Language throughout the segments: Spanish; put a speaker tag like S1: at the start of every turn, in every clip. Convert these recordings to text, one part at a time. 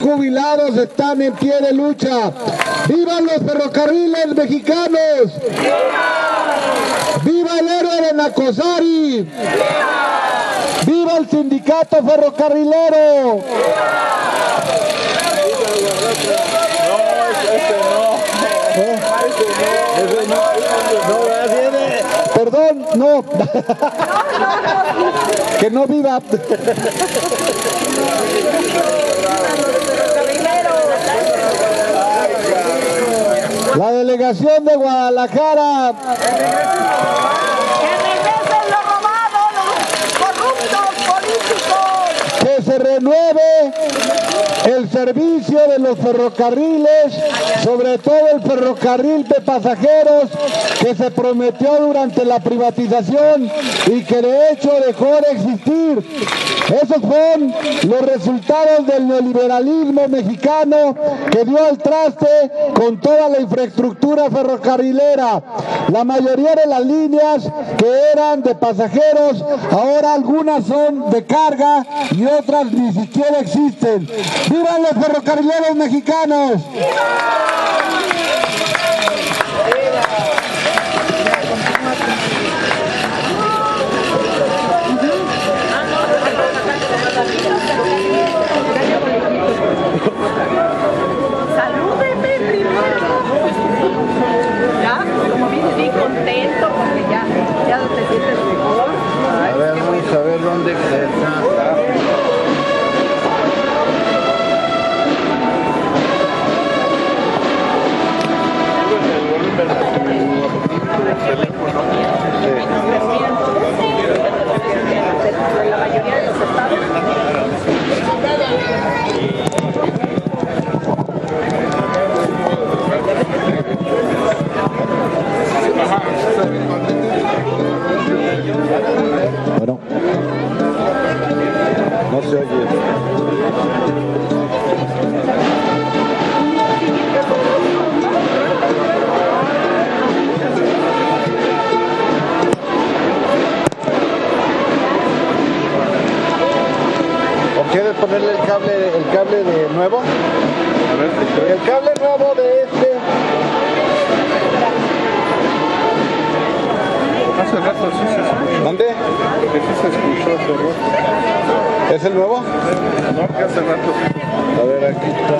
S1: jubilados están en pie de lucha. ¡Vivan los ferrocarriles mexicanos! ¡Viva el héroe de Nacosari! ¡Viva el sindicato ferrocarrilero! Perdón, no. Que no viva. La delegación de Guadalajara. Que se renueve el servicio de los ferrocarriles, sobre todo el ferrocarril de pasajeros que se prometió durante la privatización y que de hecho dejó de existir. Esos son los resultados del neoliberalismo mexicano que dio al traste con toda la infraestructura ferrocarrilera. La mayoría de las líneas que eran de pasajeros, ahora algunas son de carga y otras ni siquiera existen. ¡Vivan los ferrocarrileros mexicanos!
S2: Salúdeme primero. Ya, como vine bien contento porque ya te sientes mejor.
S3: A ver, vamos a ver dónde está.
S2: La mayoría de los estados.
S1: Bueno, no se oye.
S3: ¿Quieres ponerle el cable de nuevo? El cable nuevo de este.
S4: Hace rato sí se escuchó.
S3: ¿Dónde?
S4: Que sí se escuchó hace rato.
S3: ¿Es el nuevo?
S4: No, que hace rato sí.
S3: A ver, aquí está.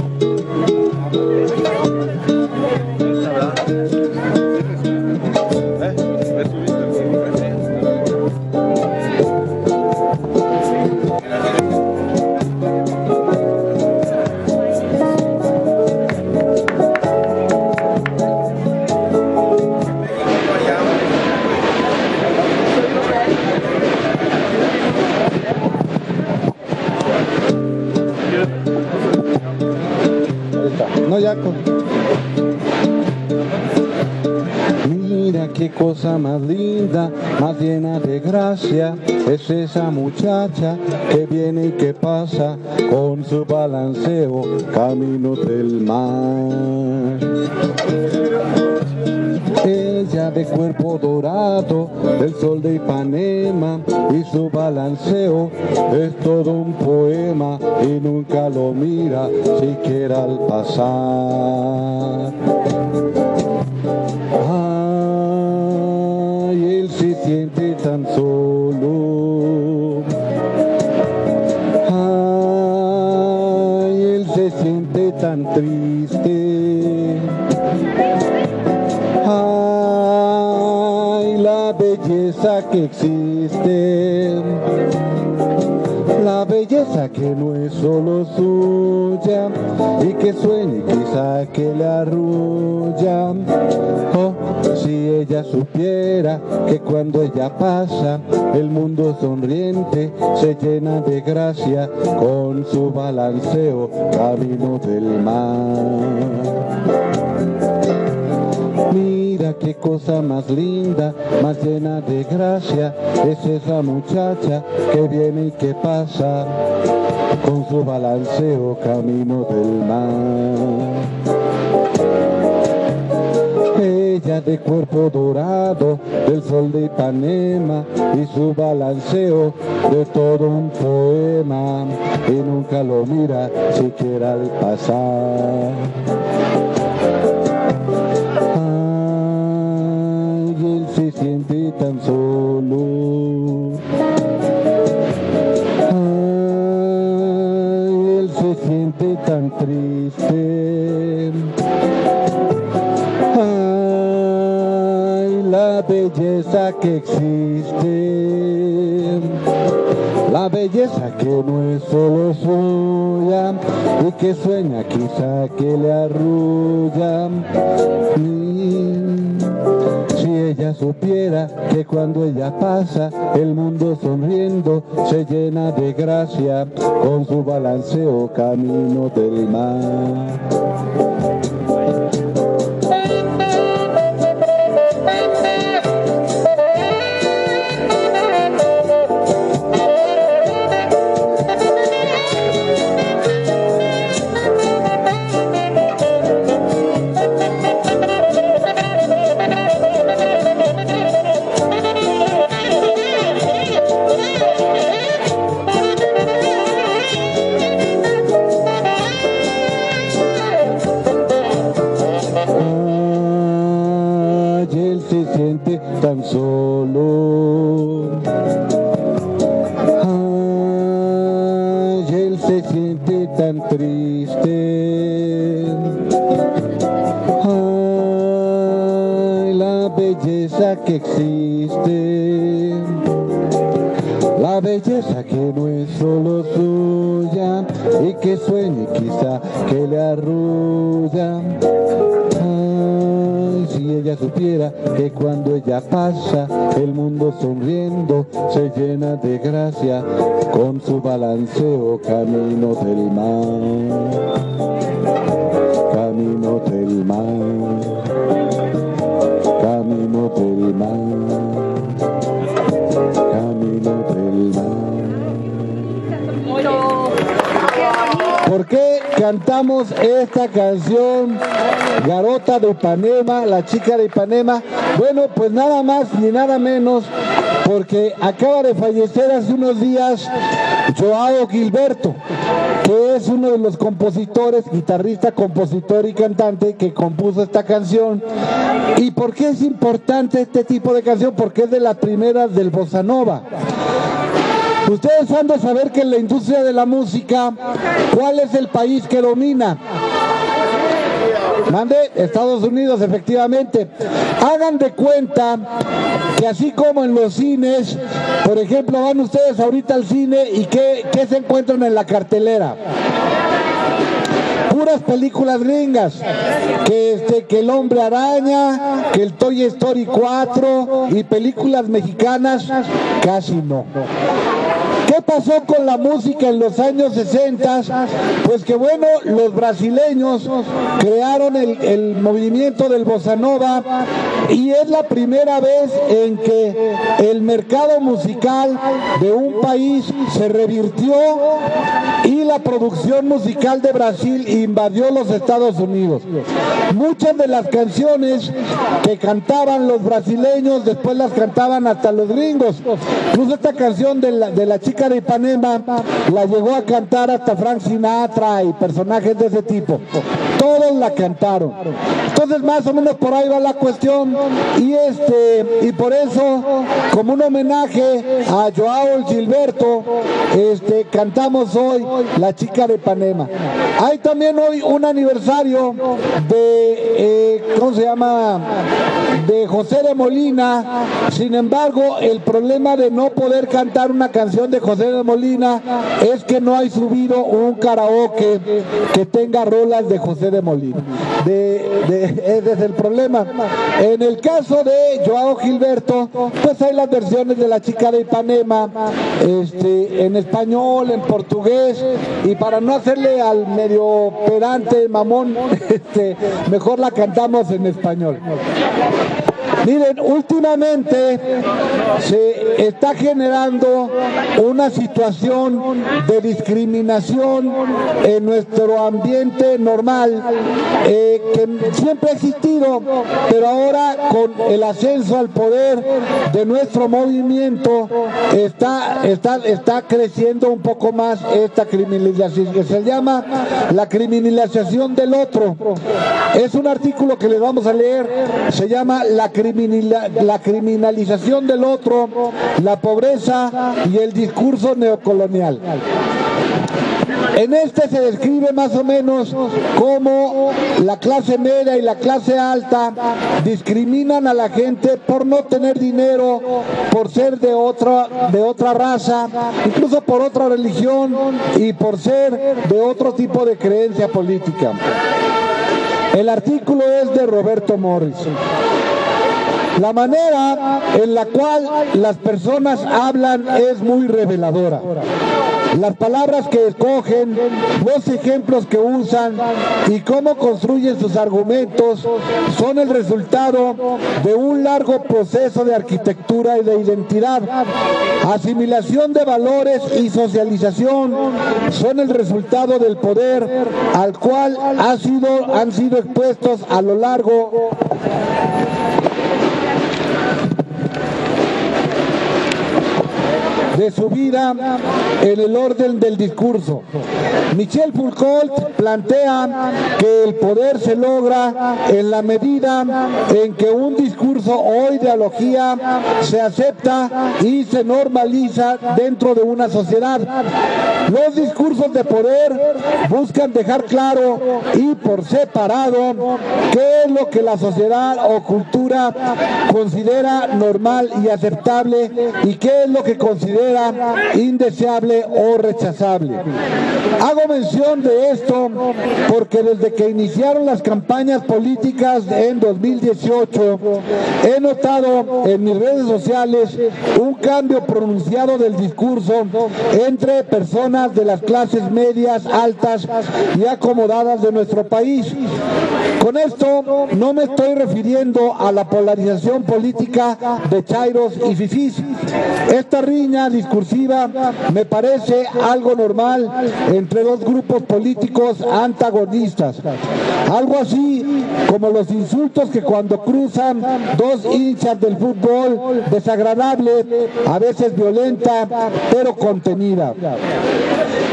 S1: No, ya con... Mira qué cosa más linda, más llena de gracia, es esa muchacha que viene y que pasa con su balanceo camino del mar. Ella de cuerpo dorado, del sol de Ipanema, y su balanceo es todo un poema y nunca lo mira siquiera al pasar. Ay, él se siente tan solo. Ay, él se siente tan triste. Ay, la belleza que existe, la belleza que no es solo suya y que sueña y quizá que le arrulla. Oh, si ella supiera que cuando ella pasa el mundo sonriente se llena de gracia con su balanceo camino del mar. Mira qué cosa más linda, más llena de gracia, es esa muchacha que viene y que pasa con su balanceo camino del mar. ella de cuerpo dorado del sol de Ipanema y su balanceo de todo un poema, y nunca lo mira siquiera al pasar. Ay, él se siente tan solo. Ay, él se siente tan triste. La belleza que existe, la belleza que no es solo suya y que sueña quizá que le arrulla. Si ella supiera que cuando ella pasa el mundo sonriendo se llena de gracia con su balanceo camino del mar. Tan solo, ay, él se siente tan triste, ay, la belleza que existe, la belleza que no es solo suya y que sueñe quizá que le arrulla. Si ella supiera que cuando ella pasa el mundo sonriendo se llena de gracia con su balanceo camino del mar, camino del mar, camino del mar, camino del mar. ¿Por qué cantamos esta canción, Garota de Ipanema, la chica de Ipanema? Bueno, pues nada más ni nada menos, porque acaba de fallecer hace unos días Joao Gilberto, que es uno de los compositores, guitarrista, compositor y cantante que compuso esta canción. ¿Y por qué es importante este tipo de canción? Porque es de las primeras del Bossa Nova. Ustedes han de saber que en la industria de la música, ¿cuál es el país que domina? Mande, Estados Unidos, efectivamente. Hagan de cuenta que así como en los cines, por ejemplo, van ustedes ahorita al cine y ¿qué se encuentran en la cartelera? Puras películas gringas, que el Hombre Araña, que el Toy Story 4 y películas mexicanas, casi no. ¿Qué pasó con la música en los años 60? Pues que bueno, los brasileños crearon el movimiento del Bossa Nova y es la primera vez en que el mercado musical de un país se revirtió y la producción musical de Brasil invadió los Estados Unidos. Muchas de las canciones que cantaban los brasileños después las cantaban hasta los gringos. Incluso esta canción de la chica de Ipanema la llegó a cantar hasta Frank Sinatra y personajes de ese tipo. Todos la cantaron. Entonces más o menos por ahí va la cuestión y por eso, como un homenaje a Joao Gilberto, cantamos hoy La chica de Ipanema. Hay también hoy un aniversario de ¿cómo se llama? De José de Molina. Sin embargo, el problema de no poder cantar una canción de José de Molina es que no hay subido un karaoke que tenga rolas de José de Molina. Ese es el problema. En el caso de Joao Gilberto, pues hay las versiones de La chica de Ipanema, en español, en portugués, y para no hacerle al medio pedante, mamón, mejor la cantamos en español. Miren, últimamente se está generando una situación de discriminación en nuestro ambiente normal que siempre ha existido, pero ahora con el ascenso al poder de nuestro movimiento está creciendo un poco más esta criminalización, que se llama la criminalización del otro. Es un artículo que les vamos a leer, se llama la criminalización del otro, la pobreza y el discurso neocolonial. En este se describe más o menos cómo la clase media y la clase alta discriminan a la gente por no tener dinero, por ser de otra raza, incluso por otra religión y por ser de otro tipo de creencia política. El artículo es de Roberto Morrison. La manera en la cual las personas hablan es muy reveladora. Las palabras que escogen, los ejemplos que usan y cómo construyen sus argumentos son el resultado de un largo proceso de arquitectura y de identidad. Asimilación de valores y socialización son el resultado del poder al cual han sido expuestos a lo largo de su vida en el orden del discurso. Michel Foucault plantea que el poder se logra en la medida en que un discurso o ideología se acepta y se normaliza dentro de una sociedad. Los discursos de poder buscan dejar claro y por separado qué es lo que la sociedad o cultura considera normal y aceptable y qué es lo que considera indeseable o rechazable. Hago mención de esto porque desde que iniciaron las campañas políticas en 2018 he notado en mis redes sociales un cambio pronunciado del discurso entre personas de las clases medias, altas y acomodadas de nuestro país. Con esto no me estoy refiriendo a la polarización política de chairos y fifís. Esta riña discursiva me parece algo normal entre dos grupos políticos antagonistas. Algo así como los insultos que cuando cruzan dos hinchas del fútbol, desagradable, a veces violenta, pero contenida.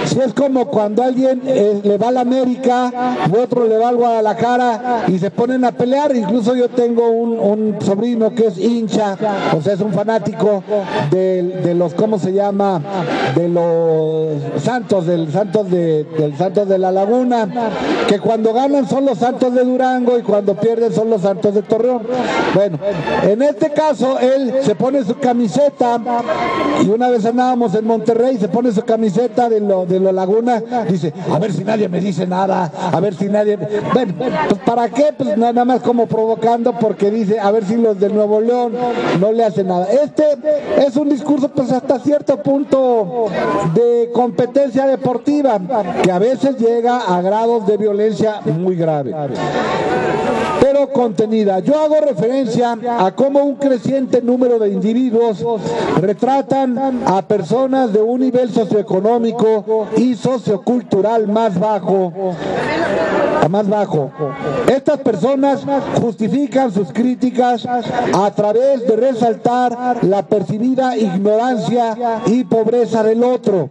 S1: Si es como cuando alguien le va a la América y otro le va al Guadalajara y se ponen a pelear. Incluso yo tengo un sobrino que es hincha, o sea, es un fanático de los, ¿cómo se llama? De los Santos, del Santos de la Laguna, que cuando ganan son los Santos de Durango y cuando pierden son los Santos de Torreón. Bueno, en este caso él se pone su camiseta y una vez andábamos en Monterrey, se pone su camiseta de la Laguna, dice, a ver si nadie me dice nada, a ver si nadie... Bueno, pues ¿para qué? Pues nada más como provocando, porque dice, a ver si los de Nuevo León no le hacen nada. Este es un discurso pues hasta cierto punto de competencia deportiva, que a veces llega a grados de violencia muy grave, pero contenida. Yo hago referencia a cómo un creciente número de individuos retratan a personas de un nivel socioeconómico y sociocultural más bajo. Estas personas justifican sus críticas a través de resaltar la percibida ignorancia y pobreza del otro.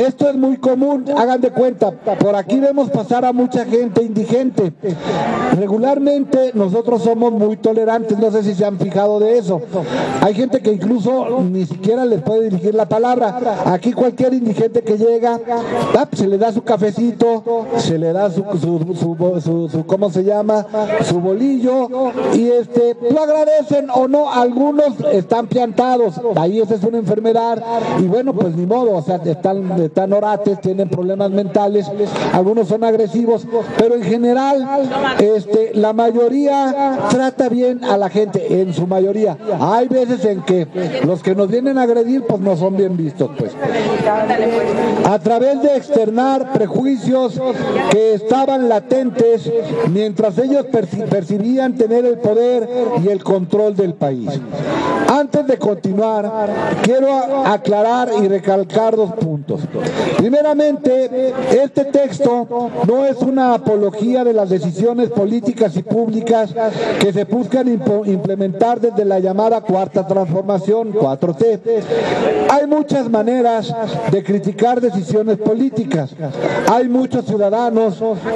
S1: Esto es muy común, hagan de cuenta, por aquí vemos pasar a mucha gente indigente. Regularmente nosotros somos muy tolerantes, no sé si se han fijado de eso. Hay gente que incluso ni siquiera les puede dirigir la palabra. Aquí cualquier indigente que llega, se le da su cafecito, se le da su ¿cómo se llama? Su bolillo, y lo agradecen o no. Algunos están piantados, ahí esa es una enfermedad, y bueno, pues ni modo, o sea, están orates, tienen problemas mentales, algunos son agresivos, pero en general la mayoría trata bien a la gente, en su mayoría. Hay veces en que los que nos vienen a agredir pues no son bien vistos, pues. A través de externar prejuicios que estaban latentes mientras ellos percibían tener el poder y el control del país. Antes de continuar, quiero aclarar y recalcar dos puntos. Primeramente, este texto no es una apología de las decisiones políticas y públicas que se buscan implementar desde la llamada Cuarta Transformación, 4T. Hay muchas maneras de criticar decisiones políticas. Hay muchos ciudadanos,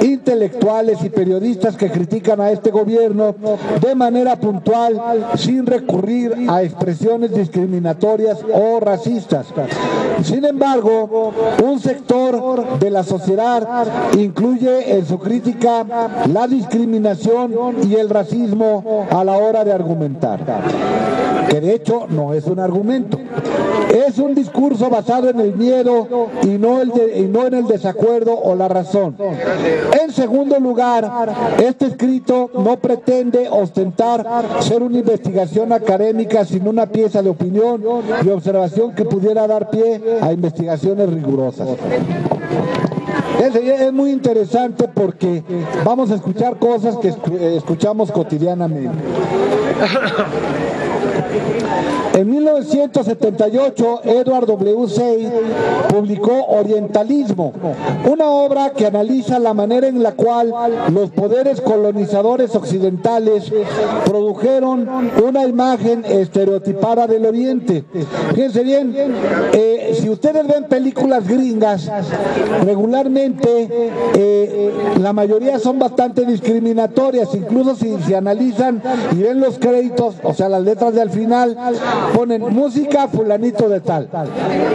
S1: intelectuales y periodistas que critican a este gobierno de manera puntual sin recurrir a expresiones discriminatorias o racistas. Sin embargo, un sector de la sociedad incluye en su crítica la discriminación y el racismo a la hora de argumentar, que de hecho no es un argumento. Es un discurso basado en el miedo y no en el desacuerdo o la razón. En segundo lugar, este escrito no pretende ostentar ser una investigación académica, sino una pieza de opinión y observación que pudiera dar pie a investigaciones rigurosas. Es muy interesante porque vamos a escuchar cosas que escuchamos cotidianamente. En 1978, Edward W. Said publicó Orientalismo, una obra que analiza la manera en la cual los poderes colonizadores occidentales produjeron una imagen estereotipada del Oriente. Fíjense bien, si ustedes ven películas gringas, regularmente la mayoría son bastante discriminatorias, incluso si analizan y ven los créditos, o sea, las letras de al final, ponen música fulanito de tal,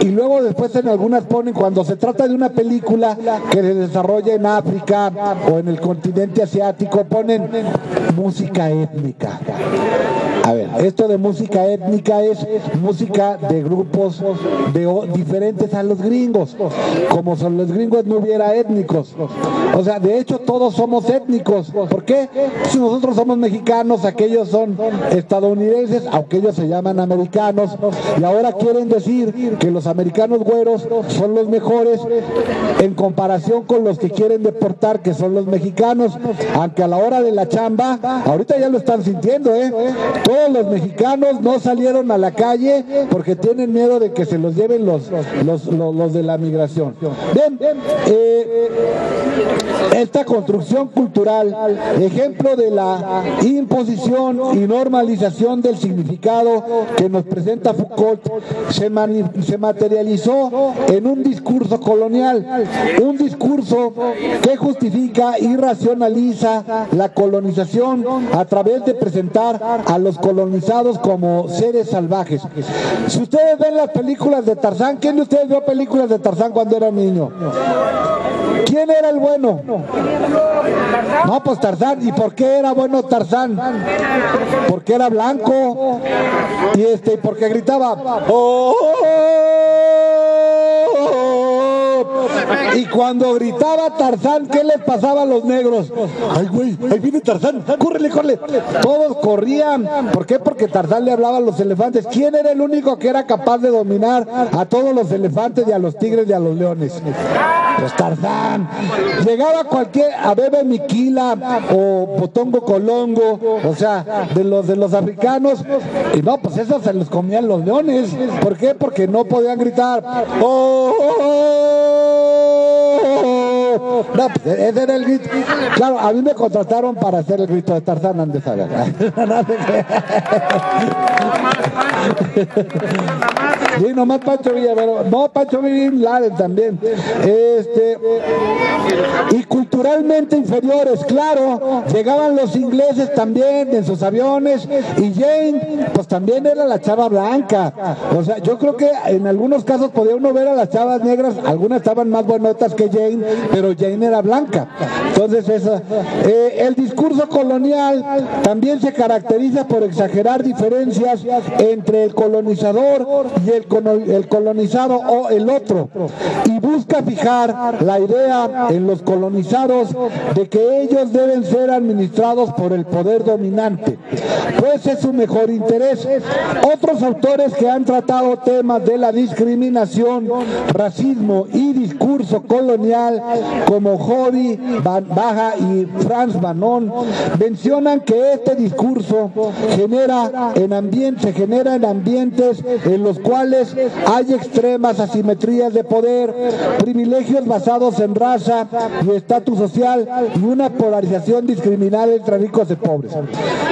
S1: y luego después en algunas ponen, cuando se trata de una película que se desarrolla en África o en el continente asiático, ponen música étnica. A ver, esto de música étnica es música de grupos diferentes a los gringos. Como son los gringos no hubiera étnicos. O sea, de hecho todos somos étnicos. ¿Por qué? Si nosotros somos mexicanos, aquellos son estadounidenses, aunque ellos se llaman americanos, y ahora quieren decir que los americanos güeros son los mejores en comparación con los que quieren deportar, que son los mexicanos, aunque a la hora de la chamba, ahorita ya lo están sintiendo, todos los mexicanos no salieron a la calle porque tienen miedo de que se los lleven los de la migración. Bien, esta construcción cultural, ejemplo de la imposición y normalización del significado que nos presenta Foucault, se materializó en un discurso colonial, un discurso que justifica y racionaliza la colonización a través de presentar a los colonizados como seres salvajes. Si ustedes ven las películas de Tarzán, ¿quién de ustedes vio películas de Tarzán cuando era niño? ¿Quién era el bueno? No, pues Tarzán. ¿Y por qué era bueno Tarzán? Porque era blanco y porque gritaba ¡oh! Y cuando gritaba Tarzán, ¿qué les pasaba a los negros? ¡Ay, güey! ¡Ahí viene Tarzán! ¡Córrele, córrele! Todos corrían. ¿Por qué? Porque Tarzán le hablaba a los elefantes. ¿Quién era el único que era capaz de dominar a todos los elefantes y a los tigres y a los leones? Pues Tarzán. Llegaba a Bebe Miquila o Potongo Colongo, o sea, de los africanos, y no, pues esos se los comían los leones. ¿Por qué? Porque no podían gritar ¡oh! No, pues ese era el grito. Claro, a mí me contrataron para hacer el grito de Tarzán, han de saber. Sí, nomás Pancho Villa, pero no, Pancho Villa también. Y culturalmente inferiores, claro, llegaban los ingleses también en sus aviones, y Jane, pues también era la chava blanca. O sea, yo creo que en algunos casos podía uno ver a las chavas negras, algunas estaban más buenotas que Jane, pero Jane era blanca. Entonces el discurso colonial también se caracteriza por exagerar diferencias entre el colonizador y el el colonizado o el otro, y busca fijar la idea en los colonizados de que ellos deben ser administrados por el poder dominante, pues es su mejor interés. Otros autores que han tratado temas de la discriminación, racismo y discurso colonial, como Jody Baja y Franz Fanon, mencionan que este discurso se genera en ambientes en los cuales hay extremas asimetrías de poder, privilegios basados en raza y estatus social, y una polarización discriminada entre ricos y pobres.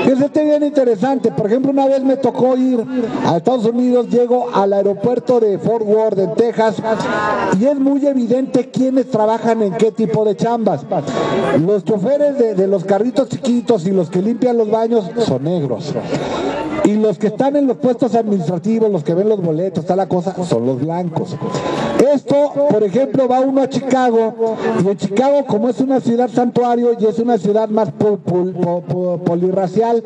S1: Eso está bien interesante. Por ejemplo, una vez me tocó ir a Estados Unidos, llego al aeropuerto de Fort Worth, en Texas, y es muy evidente quiénes trabajan en qué tipo de chambas. Los choferes de los carritos chiquitos y los que limpian los baños son negros. Y los que están en los puestos administrativos, los que ven los boletos, tal la cosa, son los blancos. Esto, por ejemplo, va uno a Chicago, y en Chicago, como es una ciudad santuario y es una ciudad más polirracial,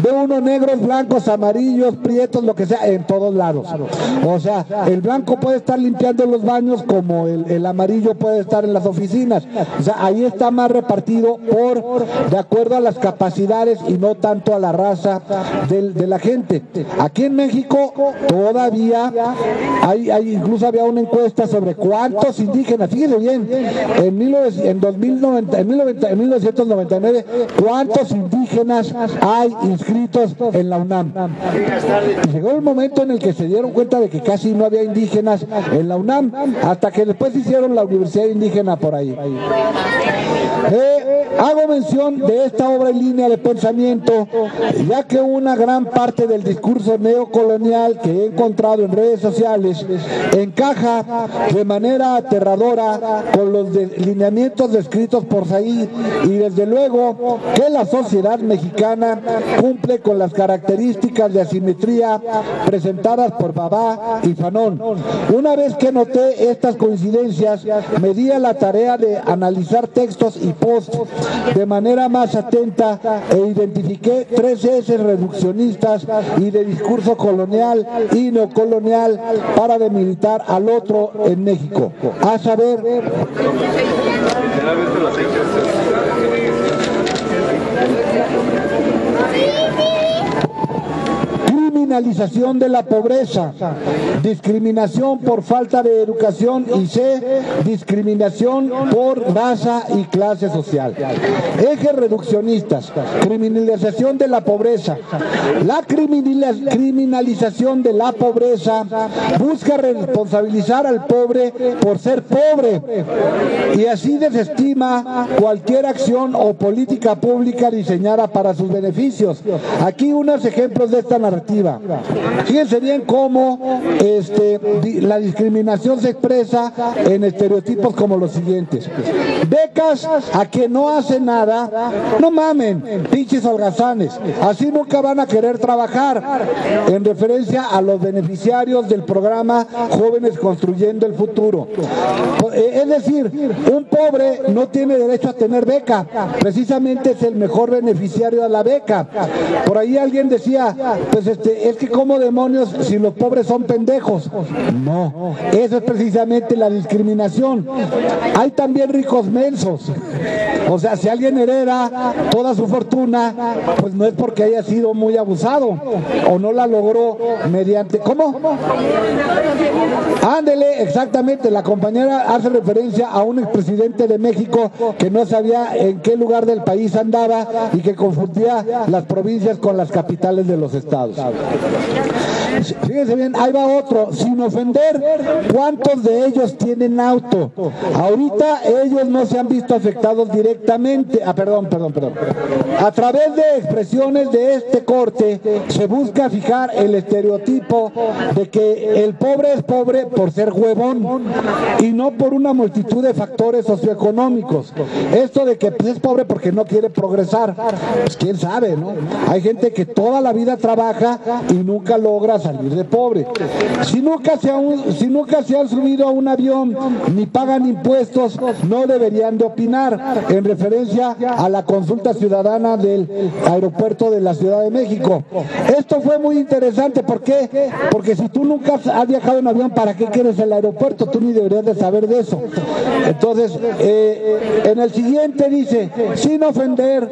S1: ve uno negros, blancos, amarillos, prietos, lo que sea, en todos lados. O sea, el blanco puede estar limpiando los baños como el amarillo puede estar en las oficinas. O sea, ahí está más repartido de acuerdo a las capacidades y no tanto a la raza de la gente. Aquí en México todavía incluso había una encuesta sobre cuántos indígenas, fíjense bien, en 1999, cuántos indígenas hay inscritos en la UNAM. Y llegó el momento en el que se dieron cuenta de que casi no había indígenas en la UNAM, hasta que después hicieron la Universidad Indígena por ahí. Hago mención de esta obra en línea de pensamiento, ya que una gran parte del discurso neocolonial que he encontrado en redes sociales encaja de manera aterradora con los lineamientos descritos por Said, y desde luego que la sociedad mexicana cumple con las características de asimetría presentadas por Baba y Fanon. Una vez que noté estas coincidencias, me di a la tarea de analizar textos y posts de manera más atenta e identifiqué 3 ejes reduccionistas y de discurso colonial y neocolonial para demilitar al otro en México. A saber, criminalización de la pobreza, discriminación por falta de educación, y C, discriminación por raza y clase social. Ejes reduccionistas: criminalización de la pobreza. La criminalización de la pobreza busca responsabilizar al pobre por ser pobre y así desestima cualquier acción o política pública diseñada para sus beneficios. Aquí unos ejemplos de esta narrativa. Fíjense bien cómo la discriminación se expresa en estereotipos como los siguientes: becas a que no hacen nada, no mamen, pinches holgazanes, así nunca van a querer trabajar, en referencia a los beneficiarios del programa Jóvenes Construyendo el Futuro. Es decir, un pobre no tiene derecho a tener beca, precisamente es el mejor beneficiario de la beca. Por ahí alguien decía, pues es que como demonios si los pobres son pendejos. No, eso es precisamente la discriminación. Hay también ricos mensos. O sea, si alguien hereda toda su fortuna, pues no es porque haya sido muy abusado o no la logró mediante... ¿Cómo? Ándele, exactamente. La compañera hace referencia a un expresidente de México que no sabía en qué lugar del país andaba y que confundía las provincias con las capitales de los estados. Fíjense bien, ahí va otro. Sin ofender, ¿cuántos de ellos tienen auto? Ahorita ellos no se han visto afectados directamente. Perdón. A través de expresiones de este corte se busca fijar el estereotipo de que el pobre es pobre por ser huevón y no por una multitud de factores socioeconómicos. Esto de que pues, es pobre porque no quiere progresar, pues quién sabe, ¿no? Hay gente que toda la vida trabaja y nunca logra salir salir de pobre. Si nunca se han subido a un avión ni pagan impuestos, no deberían de opinar, en referencia a la consulta ciudadana del aeropuerto de la Ciudad de México. Esto fue muy interesante. ¿Por qué? Porque si tú nunca has viajado en avión, ¿para qué quieres el aeropuerto? Tú ni deberías de saber de eso. Entonces, en el siguiente dice, sin ofender,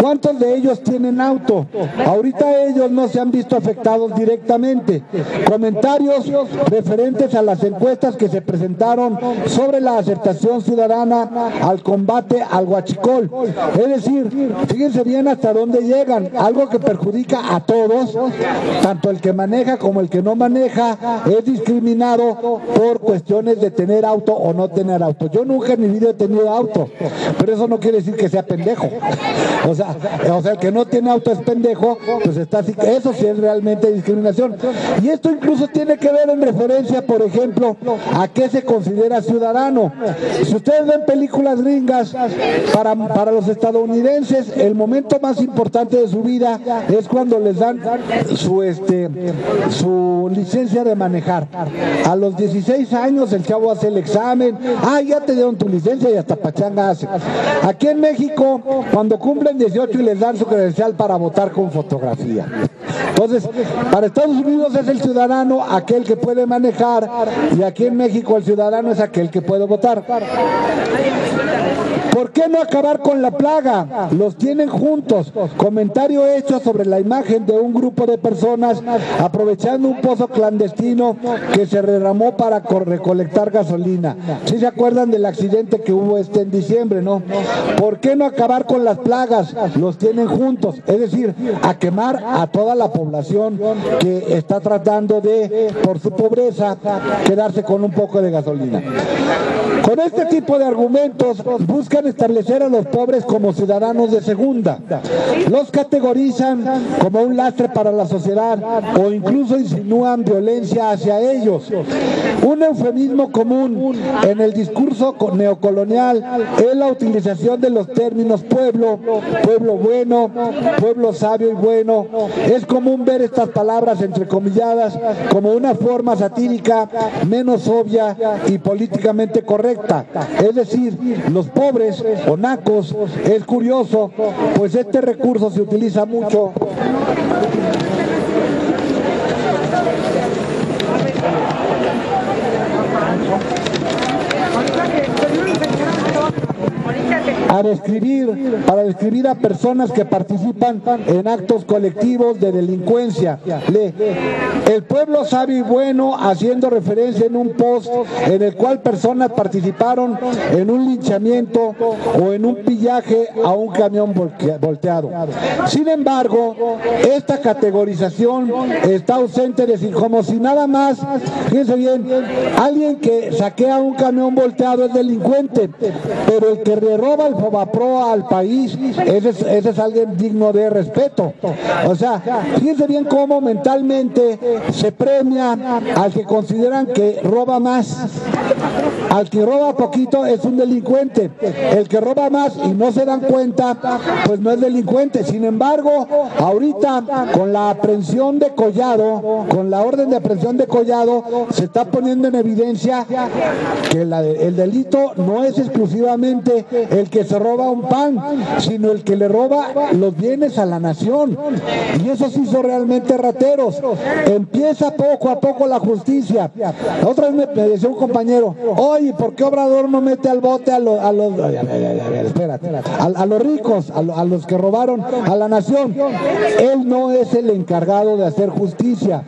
S1: ¿cuántos de ellos tienen auto? Ahorita ellos no se han visto afectados directamente. Comentarios referentes a las encuestas que se presentaron sobre la aceptación ciudadana al combate al huachicol. Es decir, fíjense bien hasta dónde llegan, algo que perjudica a todos, tanto el que maneja como el que no maneja, es discriminado por cuestiones de tener auto o no tener auto. Yo nunca en mi vida he tenido auto, pero eso no quiere decir que sea pendejo. O sea, el que no tiene auto es pendejo, pues está así. Eso sí es realmente discriminación. Y esto incluso tiene que ver en referencia, por ejemplo, a qué se considera ciudadano. Si ustedes ven películas gringas, para los estadounidenses, el momento más importante de su vida es cuando les dan su licencia de manejar. A los 16 años el chavo hace el examen, ya te dieron tu licencia y hasta pachanga hace. Aquí en México, cuando cumplen 18 y les dan su credencial para votar con fotografía. Entonces, para Estados Unidos es el ciudadano aquel que puede manejar, y aquí en México el ciudadano es aquel que puede votar. ¿Por qué no acabar con la plaga? Los tienen juntos. Comentario hecho sobre la imagen de un grupo de personas aprovechando un pozo clandestino que se derramó para recolectar gasolina. ¿Sí se acuerdan del accidente que hubo en diciembre, no? ¿Por qué no acabar con las plagas? Los tienen juntos. Es decir, a quemar a toda la población que está tratando de, por su pobreza, quedarse con un poco de gasolina. Con este tipo de argumentos buscan establecer a los pobres como ciudadanos de segunda. Los categorizan como un lastre para la sociedad o incluso insinúan violencia hacia ellos. Un eufemismo común en el discurso neocolonial es la utilización de los términos pueblo, pueblo bueno, pueblo sabio y bueno. Es común ver estas palabras entrecomilladas como una forma satírica menos obvia y políticamente correcta. Es decir, los pobres o nacos. Es curioso, pues este recurso se utiliza mucho para describir a personas que participan en actos colectivos de delincuencia. El pueblo sabio y bueno, haciendo referencia en un post en el cual personas participaron en un linchamiento o en un pillaje a un camión volteado. Sin embargo, esta categorización está ausente, de decir, como si nada más, fíjense bien, alguien que saquea un camión volteado es delincuente, pero el que le roba el Fobapro al país, ese es alguien digno de respeto. O sea, fíjense bien cómo mentalmente se premia al que consideran que roba más. Al que roba poquito es un delincuente. El que roba más y no se dan cuenta, pues no es delincuente. Sin embargo, ahorita con la aprehensión de Collado, con la orden de aprehensión de Collado, se está poniendo en evidencia que el delito no es exclusivamente el que se roba un pan, sino el que le roba los bienes a la nación. Y eso se hizo realmente rateros. Empieza poco a poco la justicia. Otra vez me decía un compañero, oye, ¿por qué Obrador no mete al bote a los ricos, a los que robaron a la nación? Él no es el encargado de hacer justicia.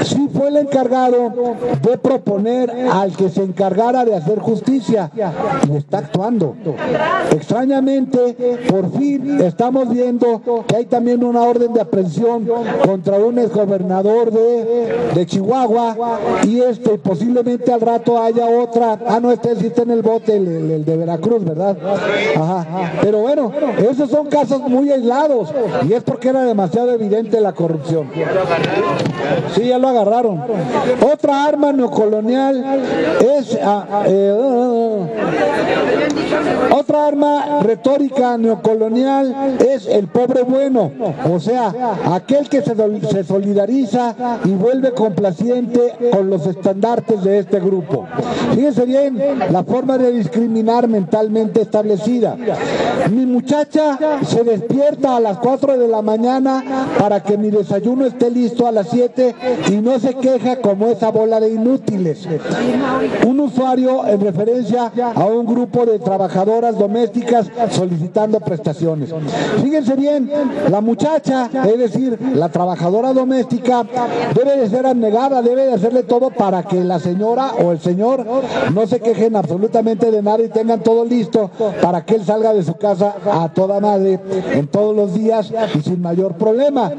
S1: Sí fue el encargado de proponer al que se encargara de hacer justicia, y está actuando. Extrañamente, por fin estamos viendo que hay también una orden de aprehensión contra un exgobernador de Chihuahua, y posiblemente al rato haya otra. No, sí está en el bote, el de Veracruz, ¿verdad? Ajá. Pero bueno, esos son casos muy aislados y es porque era demasiado evidente la corrupción. Sí, ya lo agarraron. Otra arma neocolonial es otra arma retórica neocolonial es el pobre bueno, o sea, aquel que se solidariza y vuelve complaciente con los estandartes de este grupo. Fíjense bien la forma de discriminar mentalmente establecida. Mi muchacha se despierta a las 4 de la mañana para que mi desayuno esté listo a las 7 y no se queja como esa bola de inútiles. Un usuario en referencia a un grupo de trabajadoras domésticas solicitando prestaciones. Fíjense bien, la muchacha, es decir, la trabajadora doméstica, debe de ser abnegada, debe de hacerle todo para que la señora o el señor no se quejen absolutamente de nada y tengan todo listo para que él salga de su casa a toda madre en todos los días y sin mayor problema.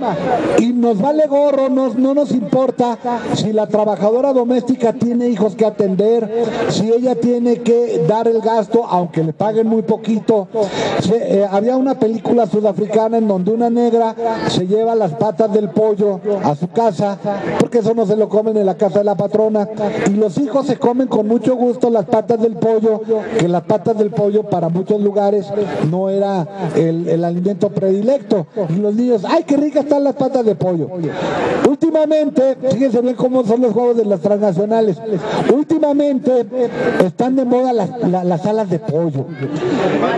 S1: Y nos vale gorro, no nos importa si la trabajadora doméstica tiene hijos que atender, si ella tiene que dar el gasto aunque le paguen muy poquito. Había una película sudafricana en donde una negra se lleva las patas del pollo a su casa, porque eso no se lo comen en la casa de la patrona, y los hijos se comen con mucho gusto las patas del pollo, que las patas del pollo para muchos lugares no era el alimento predilecto, y los niños, ¡ay, qué ricas están las patas de pollo! Últimamente, fíjense bien cómo son los juegos de las transnacionales, últimamente están de moda las alas de pollo,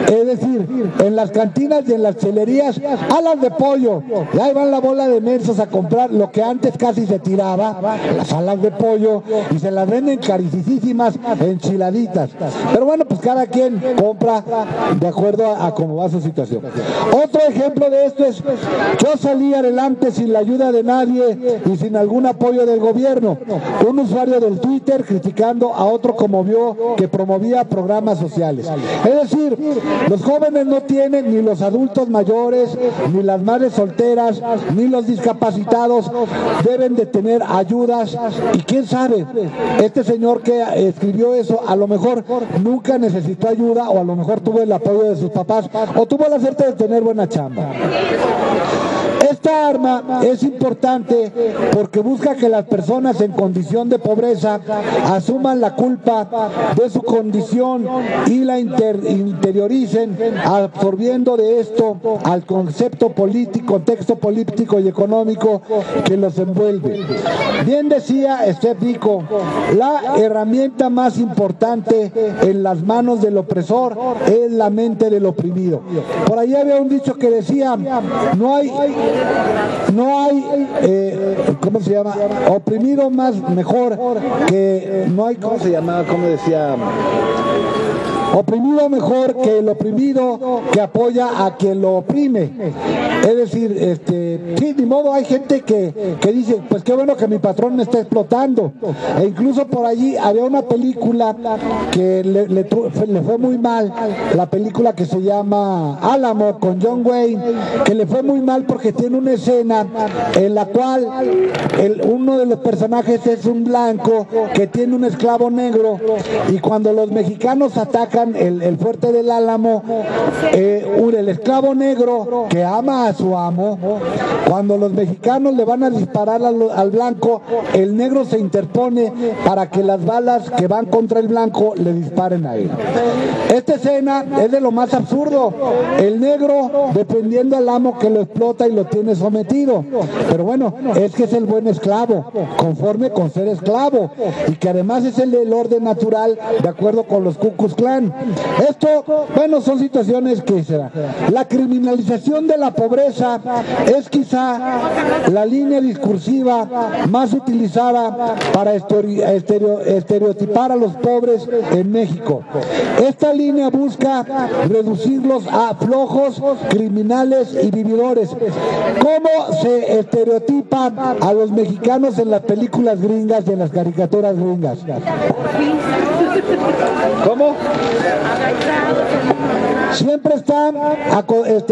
S1: es decir, en las cantinas y en las chelerías, alas de pollo, y ahí van la bola de mensos a comprar lo que antes casi se tiraba, las alas de pollo, y se las venden carísimas, enchiladitas. Pero bueno, pues cada quien compra de acuerdo a cómo va su situación. Otro ejemplo de esto es, yo salí adelante sin la ayuda de nadie y sin algún apoyo del gobierno. Un usuario del Twitter criticando a otro que promovía programas sociales. Es decir, los jóvenes no tienen, ni los adultos mayores, ni las madres solteras, ni los discapacitados deben de tener ayudas, y quién sabe, este señor que escribió eso a lo mejor nunca necesitó ayuda, o a lo mejor tuvo el apoyo de sus papás, o tuvo la suerte de tener buena chamba. Esta arma es importante porque busca que las personas en condición de pobreza asuman la culpa de su condición y la interioricen, absorbiendo de esto al concepto político, contexto político y económico que los envuelve. Bien decía Steph Biko, la herramienta más importante en las manos del opresor es la mente del oprimido. Por ahí había un dicho que decía, no hay, ¿cómo se llama? Oprimido más mejor que, no hay, ¿cómo se llamaba? ¿Cómo decía? Oprimido mejor que el oprimido que apoya a quien lo oprime. Es decir, sí, ni modo, hay gente que dice, pues qué bueno que mi patrón me está explotando. E incluso por allí había una película que le fue muy mal, la película que se llama Álamo con John Wayne, que le fue muy mal porque tiene una escena en la cual uno de los personajes es un blanco que tiene un esclavo negro, y cuando los mexicanos atacan el fuerte del Álamo, el esclavo negro que ama a su amo, cuando los mexicanos le van a disparar al blanco, el negro se interpone para que las balas que van contra el blanco le disparen a él. Esta escena es de lo más absurdo, el negro defendiendo al amo que lo explota y lo tiene sometido, pero bueno, es que es el buen esclavo, conforme con ser esclavo, y que además es el orden natural de acuerdo con los Ku Klux Klan. Esto, bueno, son situaciones que se dan. La criminalización de la pobreza es quizá la línea discursiva más utilizada para estereotipar a los pobres en México. Esta línea busca reducirlos a flojos, criminales y vividores. ¿Cómo se estereotipa a los mexicanos en las películas gringas y en las caricaturas gringas? ¿Cómo?
S2: Agachados.
S1: Siempre están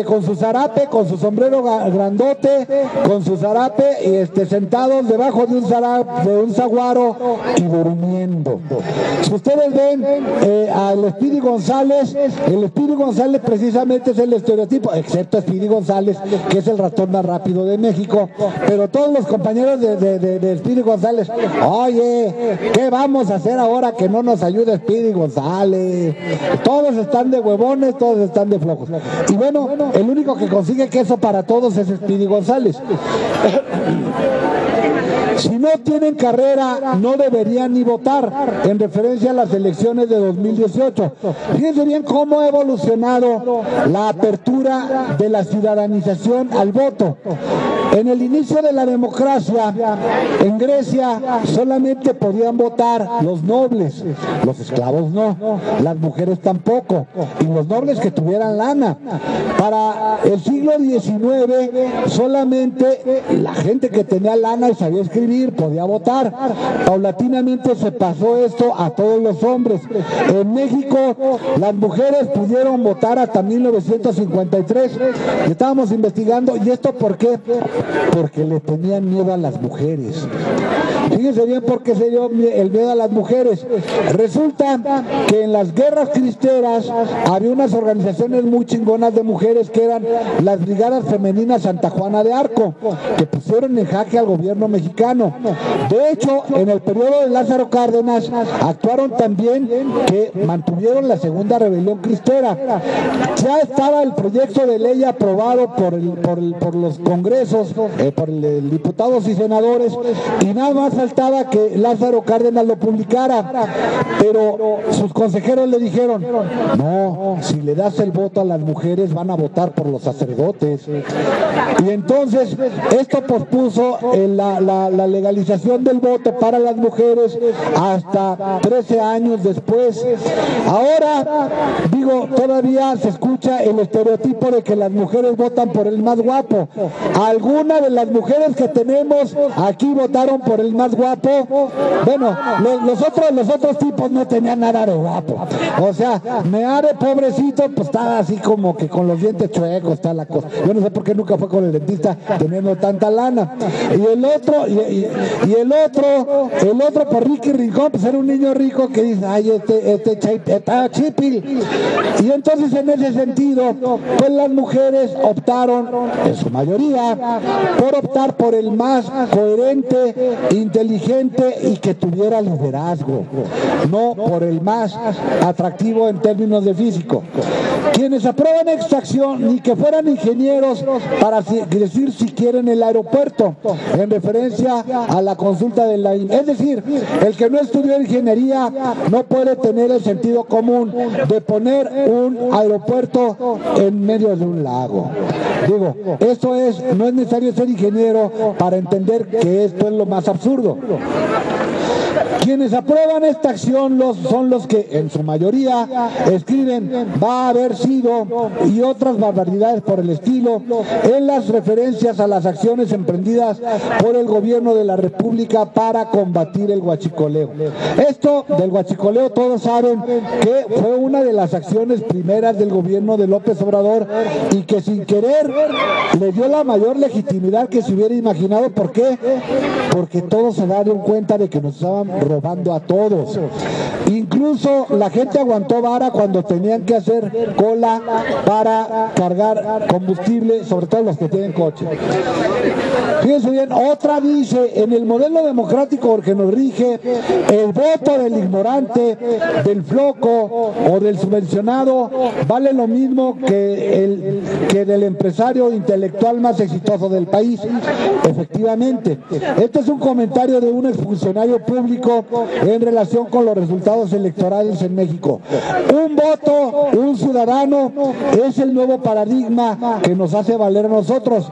S1: con su zarape, con su sombrero grandote, con su zarape, sentados debajo de un saguaro y durmiendo. Si ustedes ven al Speedy González, el Speedy González precisamente es el estereotipo, excepto Speedy González, que es el ratón más rápido de México, pero todos los compañeros de Speedy González, oye, ¿qué vamos a hacer ahora que no nos ayude Speedy González? Todos están de huevones, todos están de flojos. Y bueno, el único que consigue queso para todos es Speedy González. Si no tienen carrera, no deberían ni votar, en referencia a las elecciones de 2018. Fíjense bien cómo ha evolucionado la apertura de la ciudadanización al voto. En el inicio de la democracia, en Grecia, solamente podían votar los nobles, los esclavos no, las mujeres tampoco, y los nobles que tuvieran lana. Para el siglo XIX, solamente la gente que tenía lana y sabía escribir podía votar. Paulatinamente se pasó esto a todos los hombres. En México, las mujeres pudieron votar hasta 1953. Y estábamos investigando, ¿y esto por qué? Porque le tenían miedo a las mujeres. Fíjense bien por qué se dio el miedo a las mujeres. Resulta que en las guerras cristeras había unas organizaciones muy chingonas de mujeres que eran las Brigadas Femeninas Santa Juana de Arco, que pusieron en jaque al gobierno mexicano. De hecho, en el periodo de Lázaro Cárdenas actuaron también, que mantuvieron la segunda rebelión cristera. Ya estaba el proyecto de ley aprobado por los congresos, por diputados y senadores, y nada más faltaba que Lázaro Cárdenas lo publicara, pero sus consejeros le dijeron, no, si le das el voto a las mujeres van a votar por los sacerdotes. Y entonces esto pospuso la legalización del voto para las mujeres hasta 13 años después. Ahora, digo, todavía se escucha el estereotipo de que las mujeres votan por el más guapo. Algunas de las mujeres que tenemos aquí votaron por el más guapo. Bueno, los otros tipos no tenían nada de guapo. O sea, Meare, pobrecito, pues estaba así como que con los dientes chuecos, está la cosa. Yo no sé por qué nunca fue con el dentista teniendo tanta lana. Y el otro por Ricky Rincón, pues era un niño rico que dice, ay, está chipil. Y entonces en ese sentido, pues las mujeres optaron, en su mayoría, por optar por el más coherente, inteligente y que tuviera liderazgo, no por el más atractivo en términos de físico. Quienes aprueban esta acción, ni que fueran ingenieros para decir si quieren el aeropuerto, en referencia a la consulta de la INE. Es decir, el que no estudió ingeniería no puede tener el sentido común de poner un aeropuerto en medio de un lago. Digo, no es necesario ser ingeniero para entender que esto es lo más absurdo. Quienes aprueban esta acción son los que en su mayoría escriben va a haber sido y otras barbaridades por el estilo en las referencias a las acciones emprendidas por el gobierno de la República para combatir el huachicoleo. Esto del huachicoleo todos saben que fue una de las acciones primeras del gobierno de López Obrador y que sin querer le dio la mayor legitimidad que se hubiera imaginado. ¿Por qué? Porque todos se dieron cuenta de que nos estaban robando a todos. Incluso la gente aguantó vara cuando tenían que hacer cola para cargar combustible, sobre todo los que tienen coche. Fíjense bien, otra dice, en el modelo democrático que nos rige, el voto del ignorante, del floco o del subvencionado vale lo mismo que del empresario intelectual más exitoso del país. Efectivamente, este es un comentario de un exfuncionario público en relación con los resultados electorales en México. Un voto, un ciudadano, es el nuevo paradigma que nos hace valer a nosotros.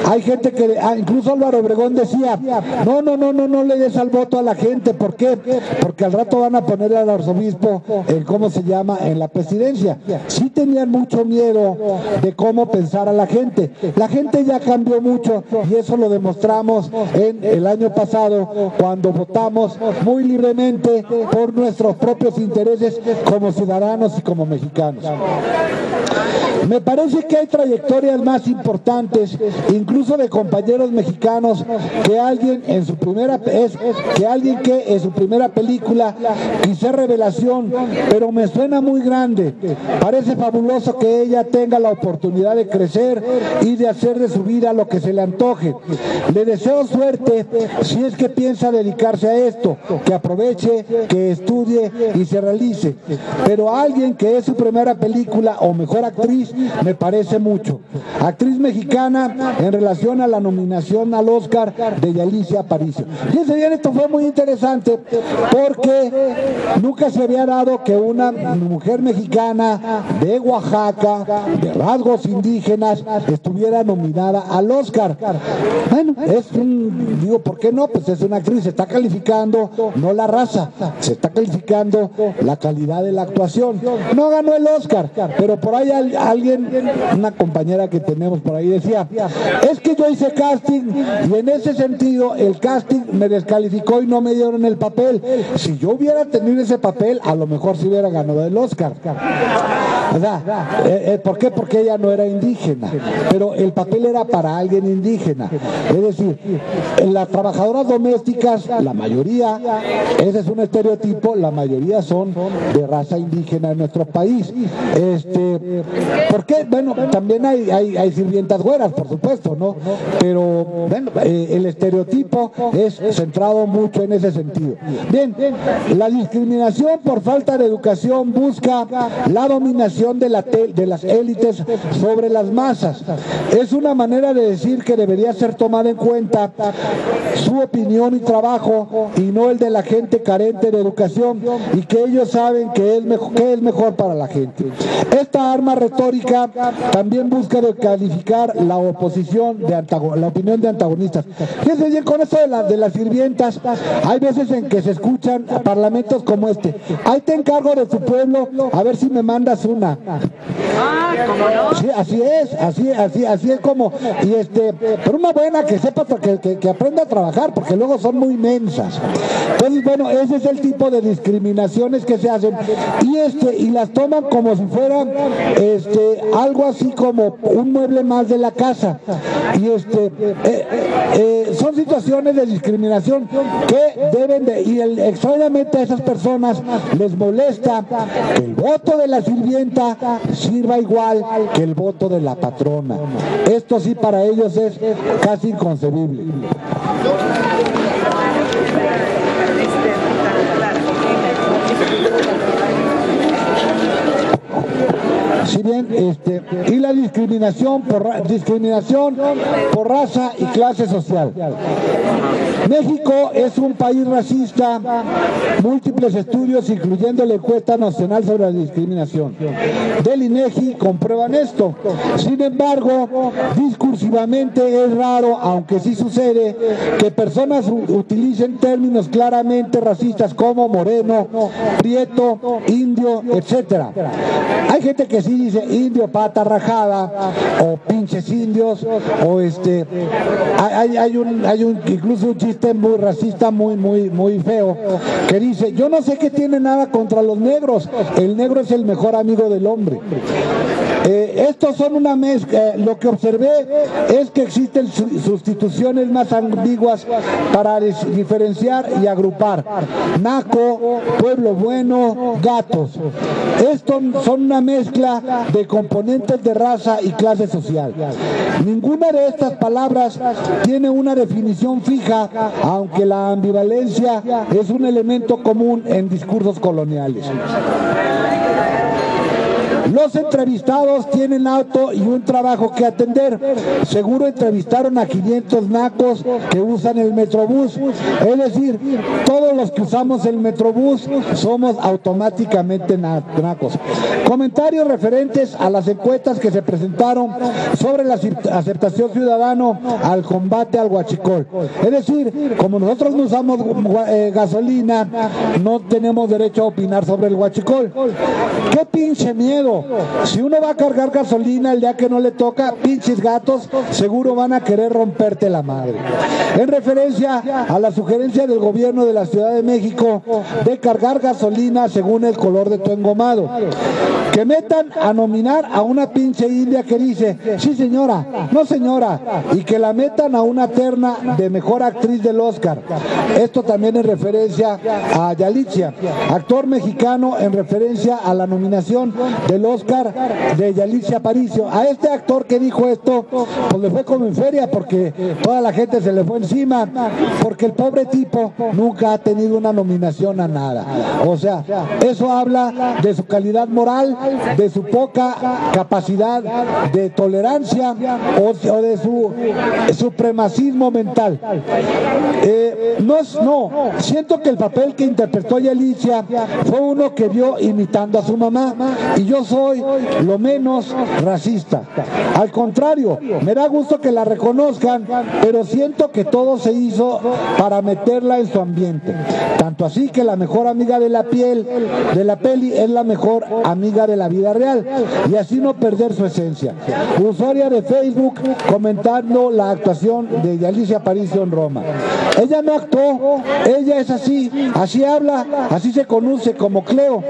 S1: Hay gente que, incluso Álvaro Obregón decía, no le des al voto a la gente. ¿Por qué? Porque al rato van a poner al arzobispo en la presidencia. Sí tenían mucho miedo de cómo pensar a la gente. La gente ya cambió mucho y eso lo demostramos en el año pasado cuando votamos muy libremente por nuestros propios intereses como ciudadanos y como mexicanos. Me parece que hay trayectorias más importantes, incluso de compañeros mexicanos, que alguien que en su primera película quise revelación, pero me suena muy grande. Parece fabuloso que ella tenga la oportunidad de crecer y de hacer de su vida lo que se le antoje. Le deseo suerte si es que piensa dedicarse a esto, que aproveche, que estudie y se realice. Pero alguien que es su primera película o mejor actriz, me parece mucho. Actriz mexicana en relación a la nominación al Oscar de Yalitza Aparicio. Fíjense bien, esto fue muy interesante porque nunca se había dado que una mujer mexicana de Oaxaca, de rasgos indígenas, estuviera nominada al Oscar. Bueno, digo, ¿por qué no? Pues es una actriz, se está calificando no la raza, se está calificando la calidad de la actuación. No ganó el Oscar, pero por ahí alguien, una compañera que tenemos por ahí decía, es que yo hice casting y en ese sentido el casting me descalificó y no me dieron el papel. Si yo hubiera tenido ese papel, a lo mejor sí hubiera ganado el Oscar. O sea, ¿por qué? Porque ella no era indígena, pero el papel era para alguien indígena. Es decir, las trabajadoras domésticas, la mayoría, ese es un estereotipo, la mayoría son de raza indígena en nuestro país. ¿Por qué? Bueno, también hay sirvientas güeras, por supuesto, ¿no? Pero bueno, el estereotipo es centrado mucho en ese sentido. Bien, la discriminación por falta de educación busca la dominación de las élites sobre las masas. Es una manera de decir que debería ser tomada en cuenta su opinión y trabajo y no el de la gente carente de educación y que ellos saben que es mejor para la gente. Esta arma retórica también busca descalificar la oposición, la opinión de antagonistas. Fíjense bien, con esto de las sirvientas, hay veces en que se escuchan parlamentos como este. Ahí te encargo de tu pueblo, a ver si me mandas una.
S2: ¿Cómo no?
S1: Sí, así es como, pero una buena que sepa, que aprenda a trabajar, porque luego son muy mensas. Entonces, bueno, ese es el tipo de discriminaciones que se hacen, y las toman como si fueran algo así como un mueble más de la casa, y son situaciones de discriminación que deben de, extrañamente a esas personas les molesta que el voto de la sirvienta sirva igual que el voto de la patrona. Esto sí para ellos es casi inconcebible. Si bien, y la discriminación por raza y clase social. México es un país racista. Múltiples estudios, incluyendo la encuesta nacional sobre la discriminación del INEGI, comprueban esto. Sin embargo, discursivamente es raro, aunque sí sucede, que personas utilicen términos claramente racistas como moreno, prieto, indio, etcétera. Hay gente que sí dice indio pata rajada o pinches indios, o hay incluso un chiste muy racista, muy feo, que dice, yo no sé qué tiene nada contra los negros, el negro es el mejor amigo del hombre. Estos son una mezcla. Lo que observé es que existen sustituciones más ambiguas para diferenciar y agrupar. Naco, pueblo bueno, gatos. Estos son una mezcla de componentes de raza y clase social. Ninguna de estas palabras tiene una definición fija, aunque la ambivalencia es un elemento común en discursos coloniales. Los entrevistados tienen auto y un trabajo que atender. Seguro entrevistaron a 500 nacos que usan el Metrobús. Es decir, todos los que usamos el Metrobús somos automáticamente nacos. Comentarios referentes a las encuestas que se presentaron sobre la aceptación ciudadana al combate al huachicol. Es decir, como nosotros no usamos gasolina, no tenemos derecho a opinar sobre el huachicol. ¡Qué pinche miedo! Si uno va a cargar gasolina el día que no le toca, pinches gatos seguro van a querer romperte la madre. En referencia a la sugerencia del gobierno de la Ciudad de México de cargar gasolina según el color de tu engomado. Que metan a nominar a una pinche india que dice, sí señora, no señora, y que la metan a una terna de mejor actriz del Oscar. Esto también en referencia a Yalitza, actor mexicano, en referencia a la nominación del Oscar de Yalitza Aparicio. A este actor que dijo esto, pues le fue como en feria, porque toda la gente se le fue encima, porque el pobre tipo nunca ha tenido una nominación a nada. O sea, eso habla de su calidad moral, de su poca capacidad de tolerancia o de su supremacismo mental. Siento que el papel que interpretó Yalitza fue uno que vio imitando a su mamá, y yo soy lo menos racista. Al contrario, me da gusto que la reconozcan, pero siento que todo se hizo para meterla en su ambiente. Tanto así que la mejor amiga de la peli es la mejor amiga de la vida real, y así no perder su esencia. Usuaria de Facebook comentando la actuación de Yalitza Aparicio en Roma. Ella no actuó, ella es así habla, así se conoce como Cleo.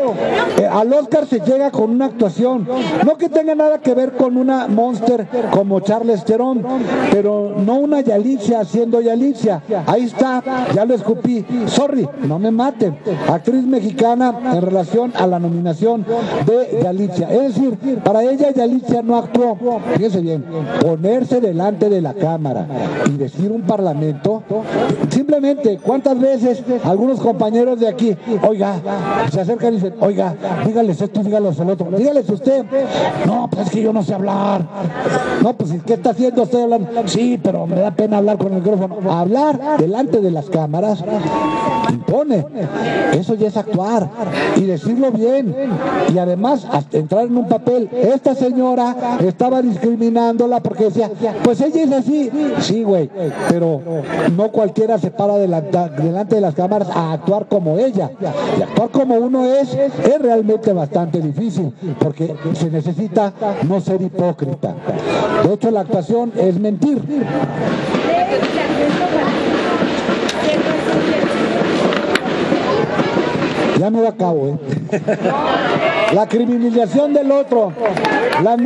S1: Al Oscar se llega con una actuación, no que tenga nada que ver con una monster como Charlize Theron, pero no una Yalitza haciendo Yalitza. Ahí está, ya lo escupí. Sorry, no me maten. Actriz mexicana en relación a la nominación de Yalitza. Es decir, para ella Yalitza no actuó. Fíjense bien, ponerse delante de la cámara y decir un parlamento, simplemente, ¿cuántas veces algunos compañeros de aquí, oiga, se acercan y dicen, oiga, dígales esto, dígales el otro, dígales usted? No, pues es que yo no sé hablar. No, pues ¿qué está haciendo usted hablando? Sí, pero me da pena hablar con el micrófono. Hablar delante de las cámaras impone. Eso ya es actuar y decirlo bien, y además hasta entrar en un papel. Esta señora estaba discriminándola porque decía, pues ella es así. Sí, güey, pero no cualquiera se para delante de las cámaras a actuar como ella. Y actuar como uno es realmente bastante difícil, porque se necesita no ser hipócrita. De hecho, la actuación es mentir. Ya me va a cabo, La criminalización del otro. Las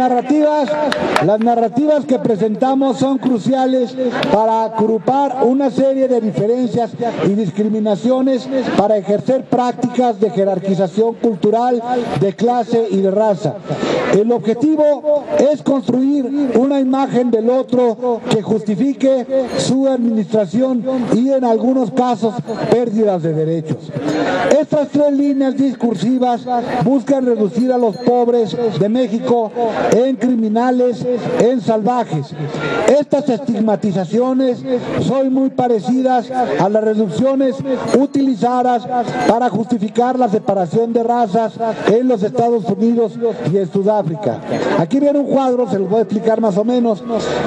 S1: narrativas que presentamos son cruciales para agrupar una serie de diferencias y discriminaciones, para ejercer prácticas de jerarquización cultural, de clase y de raza. El objetivo es construir una imagen del otro que justifique su administración y, en algunos casos, pérdidas de derechos. Estas tres líneas discursivas buscan reducir a los pobres de México en criminales, en salvajes. Estas estigmatizaciones son muy parecidas a las reducciones utilizadas para justificar la separación de razas en los Estados Unidos y en Sudáfrica. Aquí viene un cuadro, se los voy a explicar más o menos.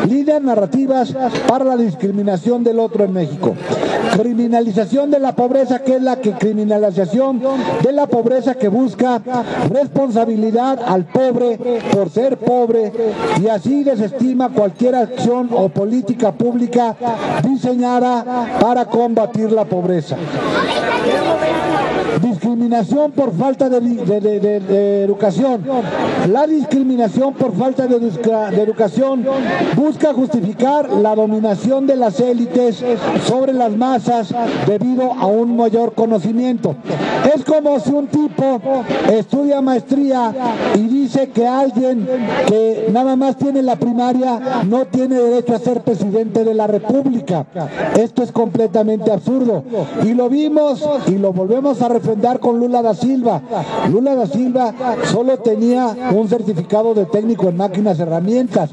S1: Líneas narrativas para la discriminación del otro en México. Criminalización de la pobreza, que es la criminalización de la pobreza que busca responsabilidad al pobre por ser pobre, y así desestima cualquier acción o política pública diseñada para combatir la pobreza. Discriminación por falta de educación. La discriminación por falta de educación busca justificar la dominación de las élites sobre las masas debido a un mayor conocimiento. Es como si un tipo estudia maestría y dice que alguien que nada más tiene la primaria no tiene derecho a ser presidente de la República. Esto es completamente absurdo, y lo vimos y lo volvemos a refrendar con Lula da Silva. Lula da Silva solo tenía un certificado de técnico en máquinas y herramientas,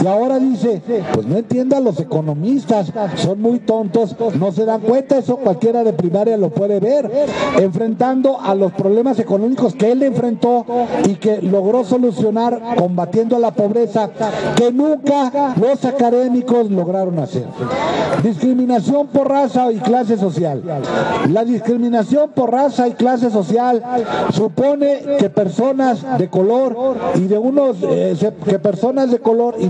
S1: y ahora dice, pues no entiendo a los economistas, son muy tontos, no se dan cuenta. Eso cualquiera de primaria lo puede ver, enfrentando a los problemas económicos que él enfrentó y que logró solucionar combatiendo a la pobreza, que nunca los académicos lograron hacer. Discriminación por raza y clase social. La discriminación por raza raza y clase social supone que personas de color y de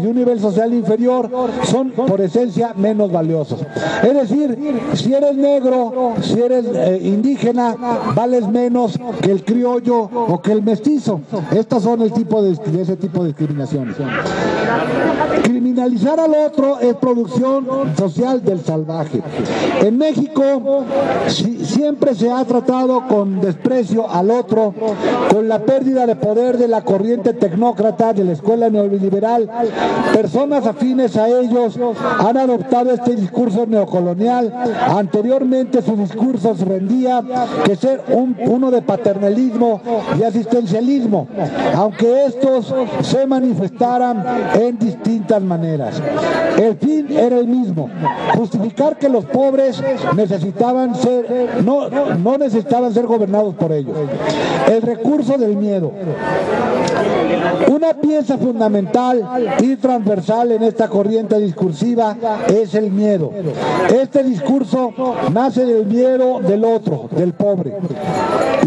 S1: un nivel social inferior son por esencia menos valiosos. Es decir, si eres negro, si eres indígena, vales menos que el criollo o que el mestizo. Estos son ese tipo de discriminaciones. Criminalizar al otro es producción social del salvaje. En México siempre se ha tratado con desprecio al otro, con la pérdida de poder de la corriente tecnócrata de la escuela neoliberal. Personas afines a ellos han adoptado este discurso neocolonial. Anteriormente su discurso se rendía que ser uno de paternalismo y asistencialismo, aunque estos se manifestaran en distintas maneras. El fin era el mismo: justificar que los pobres no necesitaban ser gobernados por ellos. El recurso del miedo. Una pieza fundamental y transversal en esta corriente discursiva es el miedo. Este discurso nace del miedo del otro, del pobre.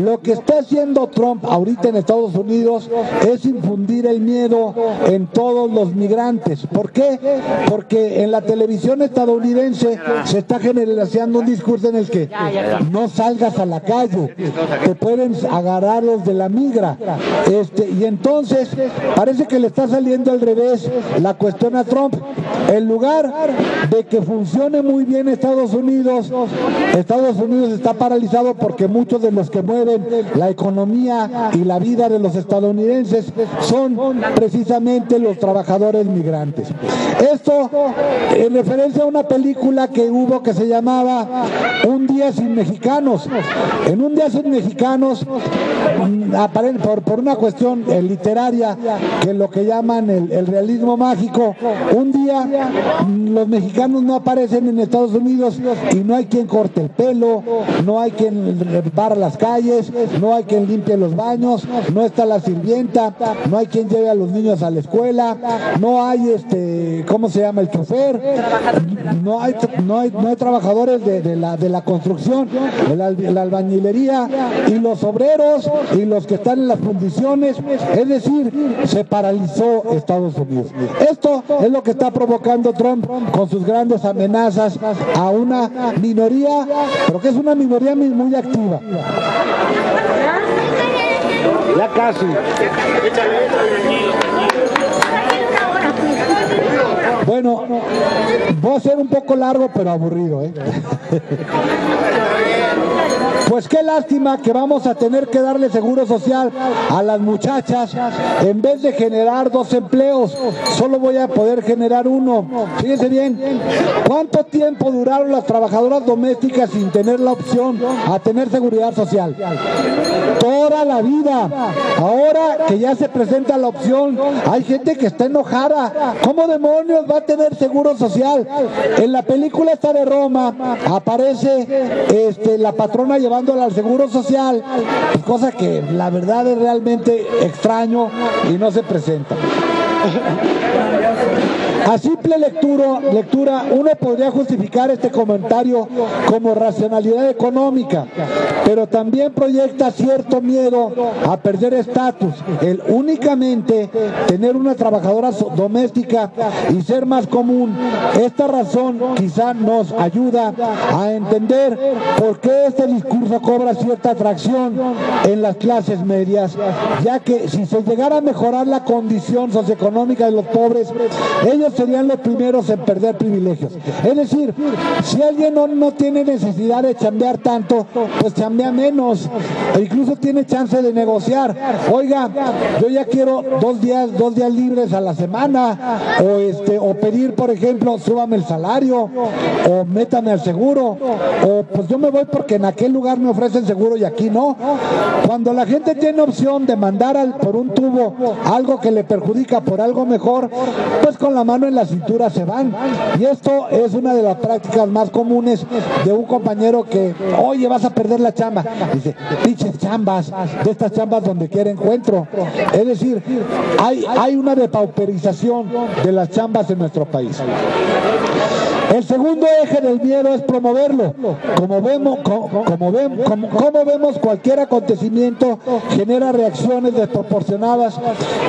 S1: Lo que está haciendo Trump ahorita en Estados Unidos es infundir el miedo en todos los migrantes. ¿Por qué? Porque en la televisión estadounidense se está generalizando un discurso en el que no salgas a la calle, te pueden agarrar los de la migra. Y entonces parece que le está saliendo al revés la cuestión a Trump. En lugar de que funcione muy bien Estados Unidos está paralizado porque muchos de los que mueven la economía y la vida de los estadounidenses son precisamente los trabajadores migrantes. Esto en referencia a una película que hubo que se llamaba Un Día Sin Mexicanos. En Un Día Sin Mexicanos, por una cuestión literaria, que lo que llaman el realismo mágico, un día los mexicanos no aparecen en Estados Unidos y no hay quien corte el pelo, no hay quien barra las calles, no hay quien limpie los baños, no está la sirvienta, no hay quien lleve a los niños a la escuela, no hay ¿cómo se llama? El chofer, no hay trabajadores de la construcción, de la albañilería, y los obreros y los que están en las fundiciones. Es decir, se paralizó Estados Unidos. Esto es lo que está provocando Trump con sus grandes amenazas a una minoría, pero que es una minoría muy activa. Ya casi. Bueno, voy a ser un poco largo, pero aburrido, Pues qué lástima que vamos a tener que darle seguro social a las muchachas. En vez de generar 2 empleos, solo voy a poder generar 1. Fíjense bien, ¿cuánto tiempo duraron las trabajadoras domésticas sin tener la opción a tener seguridad social? Toda la vida. Ahora que ya se presenta la opción, hay gente que está enojada. ¿Cómo demonios va a tener seguro social? En la película esta de Roma aparece la patrona llevándola al seguro social, cosa que la verdad es realmente extraño y no se presenta. A simple lectura, uno podría justificar este comentario como racionalidad económica, pero también proyecta cierto miedo a perder estatus, el únicamente tener una trabajadora doméstica y ser más común. Esta razón quizá nos ayuda a entender por qué este discurso cobra cierta atracción en las clases medias, ya que si se llegara a mejorar la condición socioeconómica de los pobres, ellos serían los primeros en perder privilegios. Es decir, si alguien no tiene necesidad de chambear tanto, pues chambea menos, e incluso tiene chance de negociar. Oiga, yo ya quiero 2 días libres a la semana, o pedir, por ejemplo, súbame el salario, o métame al seguro, o pues yo me voy porque en aquel lugar me ofrecen seguro y aquí no. Cuando la gente tiene opción de mandar por un tubo algo que le perjudica por algo mejor, pues con la mano en la cintura se van. Y esto es una de las prácticas más comunes de un compañero que, oye, vas a perder la chamba. Dice, pinches chambas, de estas chambas donde quiera encuentro. Es decir, hay una depauperización de las chambas en nuestro país. El segundo eje del miedo es promoverlo. Como vemos, cualquier acontecimiento genera reacciones desproporcionadas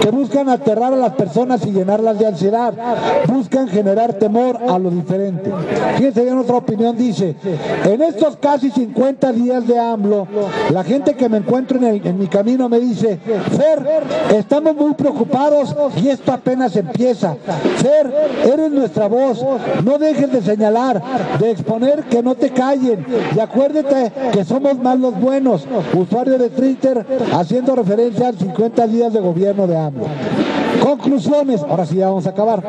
S1: que buscan aterrar a las personas y llenarlas de ansiedad. Buscan generar temor a lo diferente. Fíjense bien, otra opinión dice: en estos casi 50 días de AMLO, la gente que me encuentro en mi camino me dice: Fer, estamos muy preocupados y esto apenas empieza. Fer, eres nuestra voz, no dejes de señalar, de exponer, que no te callen, y acuérdate que somos más los buenos. Usuario de Twitter haciendo referencia a 50 días de gobierno de AMLO. Conclusiones, ahora sí ya vamos a acabar.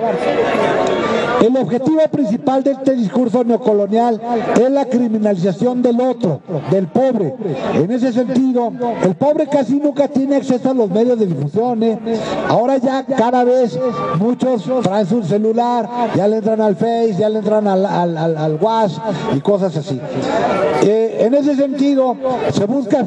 S1: El objetivo principal de este discurso neocolonial es la criminalización del otro, del pobre. En ese sentido, el pobre casi nunca tiene acceso a los medios de difusión. Ahora ya cada vez muchos traen su celular, ya le entran al Face, ya le entran al WhatsApp y cosas así. En ese sentido, se busca